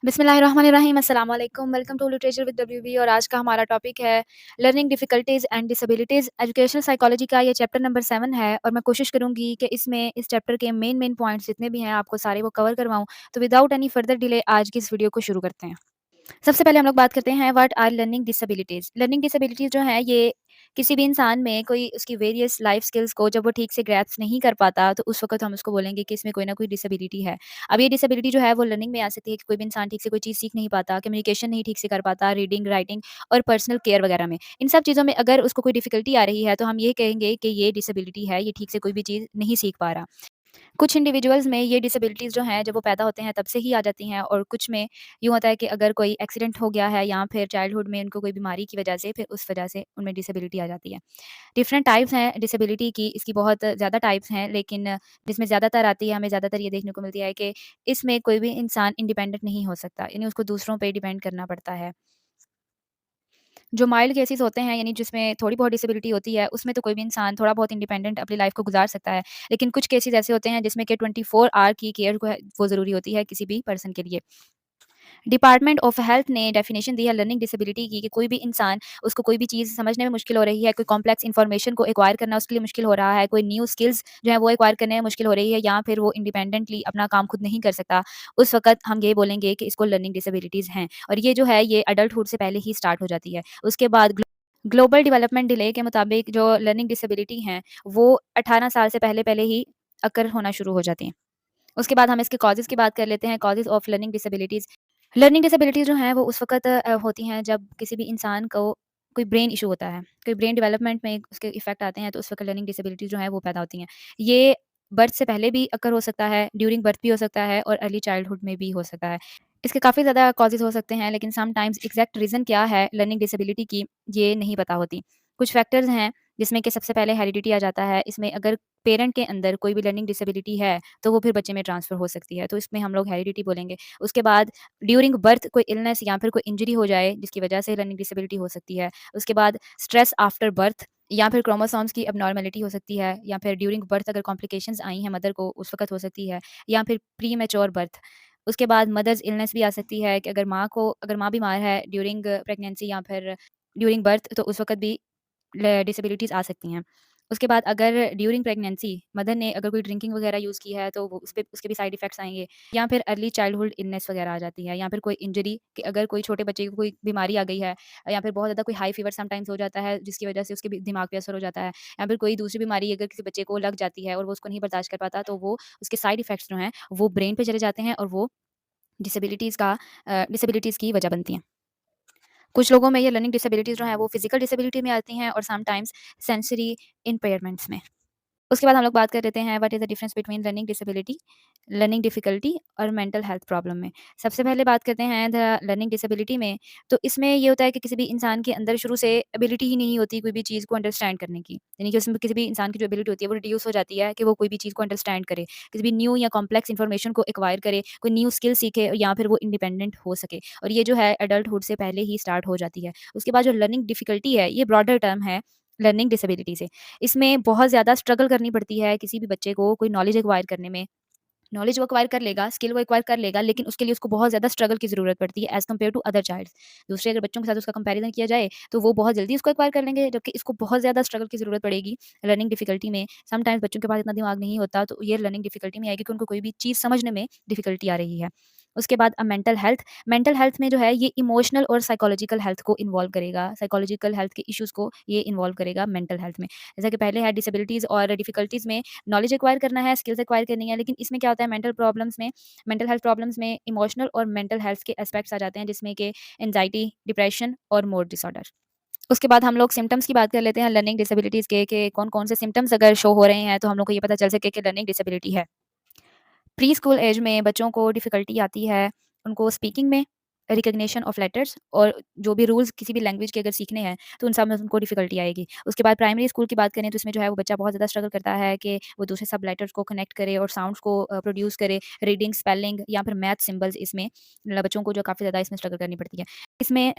बिस्मिल्लाहिर्रहमानिर्रहीम अस्सलाम वालेकुम welcome to literature with WB और आज का हमारा टॉपिक है learning difficulties and disabilities educational psychology का ये चैप्टर नंबर 7 है और मैं कोशिश करूंगी कि इसमें इस चैप्टर के मेन पॉइंट्स जितने भी हैं आपको सारे वो कवर करवाऊं। तो विदाउट एनी फर्दर डिले आज की इस वीडियो को शुरू करते हैं। सबसे पहले हम लोग बात करते हैं what are learning disabilities. Learning disabilities जो है ये किसी भी इंसान में कोई उसकी वेरियस लाइफ स्किल्स को जब वो ठीक से ग्रैस्प नहीं कर पाता तो उस वक्त हम उसको बोलेंगे कि इसमें कोई ना कोई डिसेबिलिटी है। अब ये डिसेबिलिटी जो है वो लर्निंग में आ सकती है कि कोई भी इंसान ठीक से कोई चीज़ सीख नहीं पाता, कम्युनिकेशन नहीं ठीक से कर पाता, रीडिंग राइटिंग और पर्सनल केयर वगैरह में। इन सब चीज़ों में अगर उसको कोई डिफिकल्टी आ रही है तो हम ये कहेंगे कि ये डिसेबिलिटी है, ये ठीक से कोई भी चीज़ नहीं सीख पा रहा। कुछ इंडिविजुअल्स में ये डिसेबिलिटीज़ जो हैं जब वो पैदा होते हैं तब से ही आ जाती हैं और कुछ में यूँ होता है कि अगर कोई एक्सीडेंट हो गया है या फिर चाइल्डहुड में उनको कोई बीमारी की वजह से फिर उस वजह से उनमें डिसेबिलिटी आ जाती है। डिफरेंट टाइप्स हैं डिसेबिलिटी की, इसकी बहुत ज़्यादा टाइप्स हैं लेकिन जिसमें ज़्यादातर आती है, हमें ज़्यादातर ये देखने को मिलती है कि इसमें कोई भी इंसान इंडिपेंडेंट नहीं हो सकता, यानी उसको दूसरों पे डिपेंड करना पड़ता है। जो माइल्ड केसेस होते हैं यानी जिसमें थोड़ी बहुत डिसेबिलिटी होती है, उसमें तो कोई भी इंसान थोड़ा बहुत इंडिपेंडेंट अपनी लाइफ़ को गुज़ार सकता है। लेकिन कुछ केसेस ऐसे होते हैं जिसमें कि 24 आवर की केयर को है वो ज़रूरी होती है किसी भी पर्सन के लिए। डिपार्टमेंट ऑफ हेल्थ ने डेफिनेशन दी है लर्निंग डिसेबिलिटी की कि कोई भी इंसान उसको कोई भी चीज़ समझने में मुश्किल हो रही है, कोई कॉम्प्लेक्स इन्फॉर्मेशन को एक्वायर करना उसके लिए मुश्किल हो रहा है, कोई न्यू स्किल्स जो है वो एक्वायर करने में मुश्किल हो रही है या फिर वो इंडिपेंडेंटली अपना काम खुद नहीं कर सकता, उस वक़्त हम ये बोलेंगे कि इसको लर्निंग डिसेबिलिटीज़ हैं और ये जो है ये एडल्टहुड से पहले ही स्टार्ट हो जाती है। उसके बाद ग्लोबल डेवलपमेंट डिले के मुताबिक जो लर्निंग डिसेबिलिटी हैं, वो 18 साल से पहले-पहले ही अकर होना शुरू हो जाती हैं। उसके बाद हम इसके कॉजेज़ की बात कर लेते हैं, causes of learning disabilities. Learning disabilities जो हैं वो उस वक़्त होती हैं जब किसी भी इंसान को कोई ब्रेन इश्यू होता है, कोई ब्रेन डेवलपमेंट में उसके इफ़ेक्ट आते हैं तो उस वक़्त लर्निंग डिसेबिलिटीज़ जो हैं वो पैदा होती हैं। ये बर्थ से पहले भी अकर हो सकता है, ड्यूरिंग बर्थ भी हो सकता है और अर्ली चाइल्डहुड में भी हो सकता है। इसके काफ़ी ज़्यादा कॉजेज़ हो सकते हैं लेकिन समटाइम्स एग्ज़ैक्ट रीज़न क्या है लर्निंग डिसेबिलिटी की, ये नहीं पता होती। कुछ फैक्टर्स हैं जिसमें कि सबसे पहले हेरिडिटी आ जाता है। इसमें अगर पेरेंट के अंदर कोई भी लर्निंग डिसेबिलिटी है तो वो फिर बच्चे में ट्रांसफ़र हो सकती है, तो इसमें हम लोग हेरिडिटी बोलेंगे। उसके बाद ड्यूरिंग बर्थ कोई इलनेस या फिर कोई इंजरी हो जाए जिसकी वजह से लर्निंग डिसेबिलिटी हो सकती है। उसके बाद स्ट्रेस आफ्टर बर्थ या फिर क्रोमोसोम्स की एबनॉर्मेलिटी हो सकती है या फिर ड्यूरिंग बर्थ अगर कॉम्प्लिकेशंस आई हैं मदर को उस वक़्त हो सकती है या फिर प्रीमैच्योर बर्थ। उसके बाद मदर्स इलनेस भी आ सकती है कि अगर माँ बीमार है ड्यूरिंग प्रेगनेंसी या फिर ड्यूरिंग बर्थ तो उस वक़्त भी डिसेबिलिटीज़ आ सकती हैं। उसके बाद अगर ड्यूरिंग प्रेगनेंसी मदर ने अगर कोई ड्रिंकिंग वगैरह यूज़ की है तो वो उसपे उसके भी साइड इफ़ेक्ट्स आएँगे या फिर अर्ली चाइल्डहुड इलनेस वगैरह आ जाती है या फिर कोई इंजरी कि अगर कोई छोटे बच्चे को कोई बीमारी आ गई है या फिर बहुत ज़्यादा कोई हाई फीवर समटाइम्स हो जाता है जिसकी वजह से उसके भी दिमाग पे असर हो जाता है या फिर कोई दूसरी बीमारी अगर किसी बच्चे को लग जाती है और वो उसको नहीं बर्दाश्त कर पाता तो वो उसके साइड इफ़ेक्ट्स जो हैं वो ब्रेन पे चले जाते हैं और वो डिसेबिलिटीज़ की वजह बनती हैं। कुछ लोगों में ये लर्निंग डिसेबिलिटीज़ जो हैं वो फिज़िकल डिसेबिलिटी में आती हैं और समटाइम्स सेंसरी इम्पेयरमेंट्स में। उसके बाद हम लोग बात कर लेते हैं what is the difference between learning disability, learning difficulty और मेंटल हेल्थ प्रॉब्लम में। सबसे पहले बात करते हैं द लर्निंग डिसेबिलिटी में, तो इसमें ये होता है कि किसी भी इंसान के अंदर शुरू से एबिलिटी ही नहीं होती कोई भी चीज़ को अंडरस्टैंड करने की। यानी कि उसमें किसी भी इंसान की जो एबिलिटी होती है वो रिड्यूस हो जाती है कि वो कोई भी चीज़ को अंडरस्टैंड करे, किसी भी न्यू या कॉम्प्लेक्स इन्फॉर्मेशन को एक्वायर करे, कोई न्यू स्किल सीखे या फिर वो इंडिपेंडेंट हो सके और ये जो है एडल्टहुड से पहले ही स्टार्ट हो जाती है। उसके बाद जो लर्निंग डिफ़िकल्टी है, ये ब्रॉडर टर्म है लर्निंग डिसेबिलिटी से। इसमें बहुत ज़्यादा स्ट्रगल करनी पड़ती है किसी भी बच्चे को कोई नॉलेज एक्वायर करने में। नॉलेज वो एक्वायर कर लेगा, स्किल वो एक्वायर कर लेगा, लेकिन उसके लिए उसको बहुत ज़्यादा स्ट्रगल की ज़रूरत पड़ती है as compare to other childs. दूसरे अगर बच्चों के साथ उसका कंपैरिज़न किया जाए, तो वो बहुत जल्दी उसको एक्वायर कर लेंगे, जबकि इसको बहुत ज़्यादा स्ट्रगल की ज़रूरत पड़ेगी लर्निंग डिफ़िकल्टी में। समटाइम्स बच्चों के पास इतना दिमाग नहीं होता, तो ये लर्निंग डिफ़िकल्टी में आएगी कि उनको कोई भी चीज़ समझने में डिफ़िकल्टी आ रही है। उसके बाद मेंटल हेल्थ में जो है ये इमोशनल और साइकोलॉजिकल हेल्थ को इन्वॉल्व करेगा, साइकोलॉजिकल हेल्थ के इश्यूज़ को ये इन्वॉल्व करेगा मेंटल हेल्थ में। जैसा कि पहले है डिसेबिलिटीज़ और डिफ़िकल्टीज़ में नॉलेज एक्वायर करना है, स्किल्स एक्वायर करनी है, लेकिन इसमें क्या होता है मेंटल हेल्थ प्रॉब्लम्स में इमोशनल और मेंटल हेल्थ के एस्पेक्ट्स आ जाते हैं जिसमें कि एंग्जायटी, डिप्रेशन और मूड डिसऑर्डर। उसके बाद हम लोग सिम्पटम्स की बात कर लेते हैं लर्निंग डिसेबिलिटीज़ के कि कौन-कौन से सिम्पटम्स अगर शो हो रहे हैं तो हम लोग को ये पता चल सके कि लर्निंग डिसेबिलिटी है। प्री स्कूल एज में बच्चों को डिफ़िकल्टी आती है, उनको स्पीकिंग में, रिकॉग्निशन ऑफ लेटर्स और जो भी रूल्स किसी भी लैंग्वेज के अगर सीखने हैं, तो उन सब में उनको डिफ़िकल्टी आएगी। उसके बाद प्राइमरी स्कूल की बात करें तो इसमें जो है वो बच्चा बहुत ज़्यादा स्ट्रगल करता है कि वो दूसरे सब लेटर्स को कनेक्ट करे और साउंड्स को प्रोड्यूस करे, रीडिंग, स्पेलिंग या फिर मैथ सिंबल्स इसमें बच्चों को जो काफ़ी ज़्यादा इसमें स्ट्रगल करनी पड़ती है। इसमें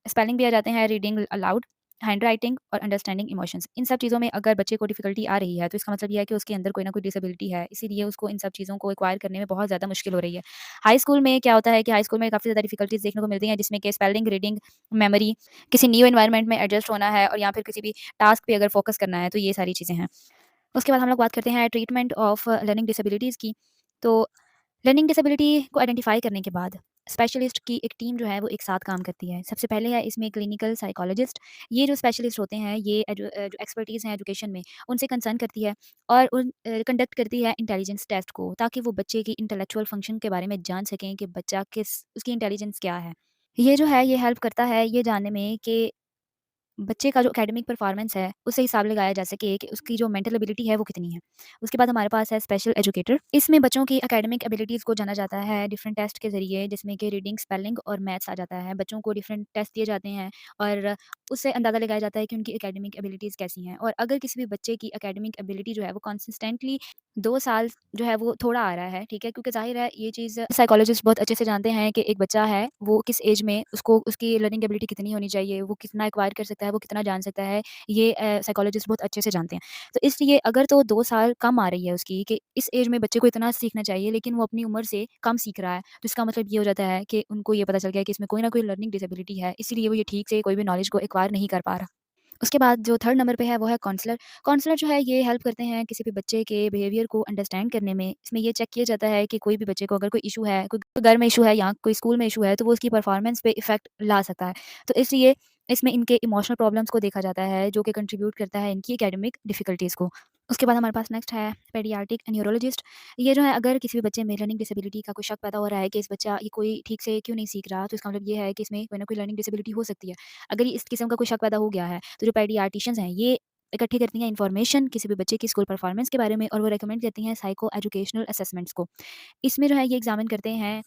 स्पेलिंग भी आ जाते हैं, रीडिंग अलाउड, हैंडराइटिंग और अंडरस्टैंडिंग इमोशंस। इन सब चीज़ों में अगर बच्चे को डिफ़िकल्टी आ रही है, तो इसका मतलब ये है कि उसके अंदर कोई ना कोई डिसेबिलिटी है, इसीलिए उसको इन सब चीज़ों को एक्वायर करने में बहुत ज़्यादा मुश्किल हो रही है। हाई स्कूल में क्या होता है कि हाई स्कूल में काफ़ी ज़्यादा डिफ़िकल्टीज़ देखने को मिलती हैं, जिसमें कि स्पेलिंग, रीडिंग, मेमोरी, किसी न्यू एनवायरनमेंट में एडजस्ट होना है और या फिर किसी भी टास्क पे अगर फ़ोकस करना है, तो ये सारी चीज़ें हैं। उसके बाद हम लोग बात करते हैं ट्रीटमेंट ऑफ लर्निंग डिसेबिलिटीज़ की। तो लर्निंग डिसेबिलिटी को आइडेंटिफाई करने के बाद स्पेशलिस्ट की एक टीम जो है वो एक साथ काम करती है। सबसे पहले है इसमें क्लिनिकल साइकोलॉजिस्ट। ये जो स्पेशलिस्ट होते हैं ये जो एक्सपर्टीज़ हैं एजुकेशन में उनसे कंसर्न करती है और कंडक्ट करती है इंटेलिजेंस टेस्ट को, ताकि वो बच्चे की इंटेलेक्चुअल फंक्शन के बारे में जान सकें कि बच्चा किस उसकी इंटेलिजेंस क्या है। ये जो है ये हेल्प करता है ये जानने में कि बच्चे का जो एकेडमिक परफॉर्मेंस है, उससे हिसाब लगाया जा सके कि उसकी जो मेंटल एबिलिटी है वो कितनी है। उसके बाद हमारे पास है स्पेशल एजुकेटर। इसमें बच्चों की एकेडमिक एबिलिटीज़ को जाना जाता है डिफरेंट टेस्ट के ज़रिए, जिसमें कि रीडिंग, स्पेलिंग और मैथ्स आ जाता है। बच्चों को डिफरेंट टेस्ट दिए जाते हैं और उससे अंदाज़ा लगाया जाता है कि उनकी एकेडमिक एबिलिटीज़ कैसी हैं, और अगर किसी भी बच्चे की एकेडमिक एबिलिटी जो है वो कंसिस्टेंटली 2 साल जो है वो थोड़ा आ रहा है, ठीक है? क्योंकि ज़ाहिर है ये चीज़ साइकोलॉजिस्ट बहुत अच्छे से जानते हैं कि एक बच्चा है, वो किस एज में उसको उसकी लर्निंग एबिलिटी कितनी होनी चाहिए, वो कितना एक्वायर कर सकता है, वो कितना जान सकता है, ये साइकोलॉजिस्ट बहुत अच्छे से जानते हैं। तो इसलिए अगर तो 2 साल कम आ रही है उसकी कि इस एज में बच्चे को इतना सीखना चाहिए, लेकिन वो अपनी उम्र से कम सीख रहा है, तो इसका मतलब ये हो जाता है कि उनको ये पता चल गया है कि इसमें कोई ना कोई लर्निंग डिसेबिलिटी है, इसीलिए वो ये ठीक से कोई भी नॉलेज को एक्वायर नहीं कर पा रहा। उसके बाद जो थर्ड नंबर पे है वो है काउंसलर। काउंसलर जो है ये हेल्प करते हैं किसी भी बच्चे के बिहेवियर को अंडरस्टैंड करने में। इसमें ये चेक किया जाता है कि कोई भी बच्चे को अगर कोई इश्यू है, कोई घर में इश्यू है या कोई स्कूल में इश्यू है, तो वो उसकी परफॉर्मेंस पे इफ़ेक्ट ला सकता है। तो इसलिए इसमें इनके इमोशनल प्रॉब्लम्स को देखा जाता है, जो कि कंट्रीब्यूट करता है इनकी एकेडमिक डिफ़िकल्टीज़ को। उसके बाद हमारे पास नेक्स्ट है पेडियाट्रिक न्यूरोलॉजिस्ट। ये जो है अगर किसी भी बच्चे में लर्निंग डिसेबिलिटी का कोई शक पैदा हो रहा है कि इस बच्चा ये कोई ठीक से क्यों नहीं सीख रहा, तो इसका मतलब ये है कि इसमें कोई ना कोई लर्निंग डिसेबिलिटी हो सकती है। अगर ये इस किस्म का कोई शक पैदा हो गया है, तो जो पेडियाट्रिशियंस हैं ये इकट्ठी करती हैं इन्फॉर्मेशन किसी भी बच्चे की स्कूल परफॉर्मेंस के बारे में, और वो रिकमेंड करती हैं साइको एजुकेशनल असेसमेंट्स को। इसमें जो है ये एग्जामिन करते हैं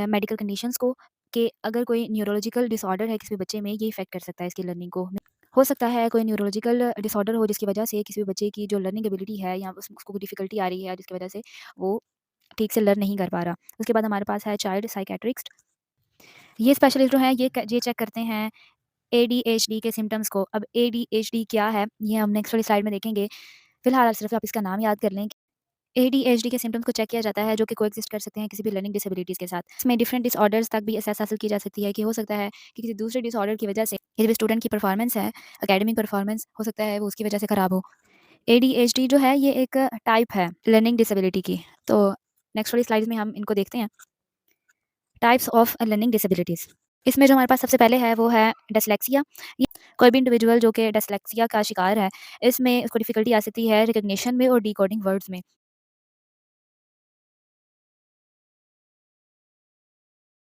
मेडिकल कंडीशंस को, कि अगर कोई न्यूरोलॉजिकल डिसऑर्डर है किसी भी बच्चे में, ये इफ़ेक्ट कर सकता है इसकी लर्निंग को। हो सकता है कोई न्यूरोलॉजिकल डिसऑर्डर हो जिसकी वजह से किसी भी बच्चे की जो लर्निंग एबिलिटी है या उसको कोई डिफ़िकल्टी आ रही है जिसकी वजह से वो ठीक से लर्न नहीं कर पा रहा। उसके बाद हमारे पास है चाइल्ड साइकियाट्रिस्ट। ये स्पेशलिस्ट जो हैं ये चेक करते हैं एडीएचडी के सिम्पटम्स को। अब एडीएचडी क्या है, ये हम नेक्स्ट वाली स्लाइड में देखेंगे। फिलहाल सिर्फ आप इसका नाम याद कर लें। एडीएचडी के सिम्पटम्स को चेक किया जाता है जो कि कोएग्जिस्ट कर सकते हैं किसी भी लर्निंग डिसेबिलिटीज़ के साथ। इसमें डिफरेंट डिसऑर्डर्स तक भी असेस हासिल की जा सकती है कि हो सकता है कि किसी दूसरे डिसऑर्डर की वजह से किसी भी स्टूडेंट की परफॉर्मेंस है, एकेडमिक परफॉर्मेंस हो सकता है वो उसकी वजह से खराब हो। एडीएचडी जो है ये एक टाइप है लर्निंग डिसेबिलिटी की। तो नेक्स्ट वाली स्लाइड्स में हम इनको देखते हैं। Types of learning disabilities. इसमें जो हमारे पास सबसे पहले है वो है डिसलेक्सिया। ये कोई भी इंडिविजुअल जो कि डिसलेक्सिया का शिकार है, इसमें उसको डिफ़िकल्टी आ सकती है रिकॉग्निशन में और डिकोडिंग वर्ड्स में।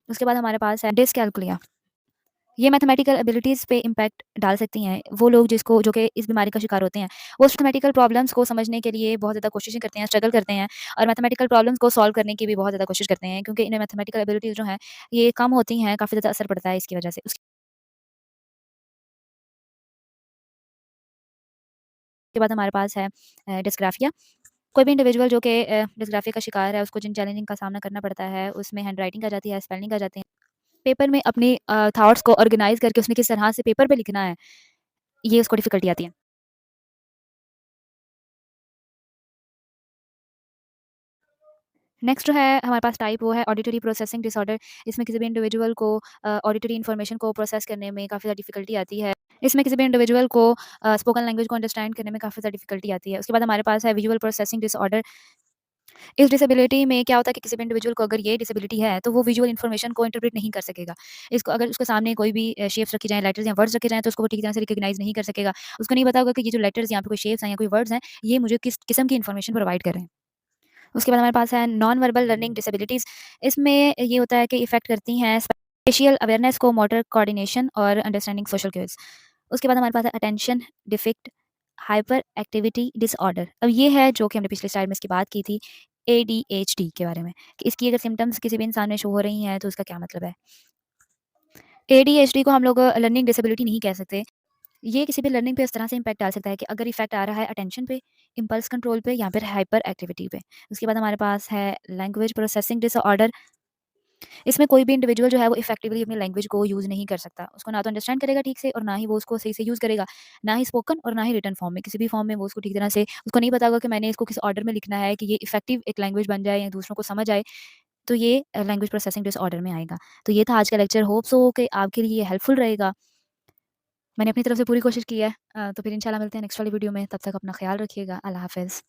उसके बाद हमारे पास है डिसकैल्कुलिया। ये मैथमेटिकल एबिलिटीज़ पे इम्पैक्ट डाल सकती हैं। वो लोग जिसको जो कि इस बीमारी का शिकार होते हैं, वो मैथमेटिकल प्रॉब्लम्स को समझने के लिए बहुत ज़्यादा कोशिशें करते हैं, स्ट्रगल करते हैं और मैथमेटिकल प्रॉब्लम्स को सॉल्व करने की भी बहुत ज़्यादा कोशिश करते हैं, क्योंकि इन्हें मैथमेटिकल एबिलिटीज़ जो हैं, ये कम होती हैं, काफ़ी ज़्यादा असर पड़ता है इसकी वजह से। उसके बाद हमारे पास है डिस्ग्राफिया। कोई भी इंडिविजुअल जो कि डिस्ग्राफिया का शिकार है, उसको जिन चैलेंजिंग का सामना करना पड़ता है, उसमें हैंडराइटिंग आ जाती है, स्पेलिंग आ जाते हैं। पेपर में अपनी थॉट्स को ऑर्गेनाइज़ करके उसने किस तरह से पेपर पे लिखना है, ये उसको डिफ़िकल्टी आती है। नेक्स्ट जो है हमारे पास टाइप वो है ऑडिटरी प्रोसेसिंग डिसऑर्डर। इसमें किसी भी इंडिविजुअल को ऑडिटरी इन्फॉर्मेशन को प्रोसेस करने में काफ़ी ज़्यादा डिफ़िकल्टी आती है। इसमें किसी भी इंडिविजुअल को स्पोकन लैंग्वेज को अंडरस्टैंड करने में काफ़ी ज़्यादा डिफ़िकल्टी आती है। उसके बाद हमारे पास है विजुअल प्रोसेसिंग डिसऑर्डर। इस डिसेबिलिटी में क्या होता है कि किसी भी इंडिविजुअल को अगर ये डिसेबिलिटी है, तो वो विजुअल इन्फॉर्मेशन को इंटरप्रेट नहीं कर सकेगा। इसको अगर उसके सामने कोई भी शेप्स रखी जाएँ, लेटर्स या वर्ड्स रखे जाएँ, तो उसको वो ठीक तरह से रिकॉग्नाइज़ नहीं कर सकेगा। उसको नहीं पता होगा कि ये जो लेटर्स यहाँ पे कोई शेप्स हैं या कोई वर्ड्स हैं, ये मुझे किस किस्म की इन्फॉर्मेशन प्रोवाइड कर रहे हैं। उसके बाद हमारे पास है नॉन वर्बल लर्निंग डिसेबिलिटीज़। इसमें ये होता है कि इफ़ेक्ट करती हैं स्पेशियल अवेयरनेस को, मोटर कोऑर्डिनेशन और अंडरस्टैंडिंग सोशल क्यूज़। उसके बाद हमारे पास है attention deficit hyper activity disorder. अब ये है जो कि हमने पिछली स्लाइड में इसकी बात की थी एडीएचडी के बारे में, कि इसकी अगर सिम्पटम्स किसी भी इंसान में शो हो रही हैं, तो उसका क्या मतलब है। एडीएचडी को हम लोग लर्निंग डिसेबिलिटी नहीं कह सकते। ये किसी भी लर्निंग पे इस तरह से इम्पैक्ट डाल सकता है कि अगर इफ़ेक्ट आ रहा है अटेंशन पे, इम्पल्स कंट्रोल पे या फिर हाइपर एक्टिविटी पे। उसके बाद हमारे पास है लैंग्वेज प्रोसेसिंग डिसऑर्डर। इसमें कोई भी इंडिविजुअल जो है वो इफेक्टिवली अपनी लैंग्वेज को यूज़ नहीं कर सकता। उसको ना तो अंडरस्टैंड करेगा ठीक से और ना ही वो उसको सही से यूज़ करेगा, ना ही स्पोकन और ना ही रिटन फॉर्म में, किसी भी फॉर्म में वो उसको ठीक तरह से उसको नहीं पता होगा कि मैंने इसको किस ऑर्डर में लिखना है कि ये इफेक्टिव एक लैंग्वेज बन जाए या दूसरों को समझ आए, तो ये लैंग्वेज प्रोसेसिंग डिसऑर्डर में आएगा। तो ये था आज का लेक्चर, होप सो कि आपके लिए ये हेल्पफुल रहेगा। मैंने अपनी तरफ से पूरी कोशिश की है। तो फिर इंशाल्लाह मिलते हैं नेक्स्ट वाली वीडियो में, तब तक अपना ख़्याल रखिएगा। अल्लाह हाफ़िज़।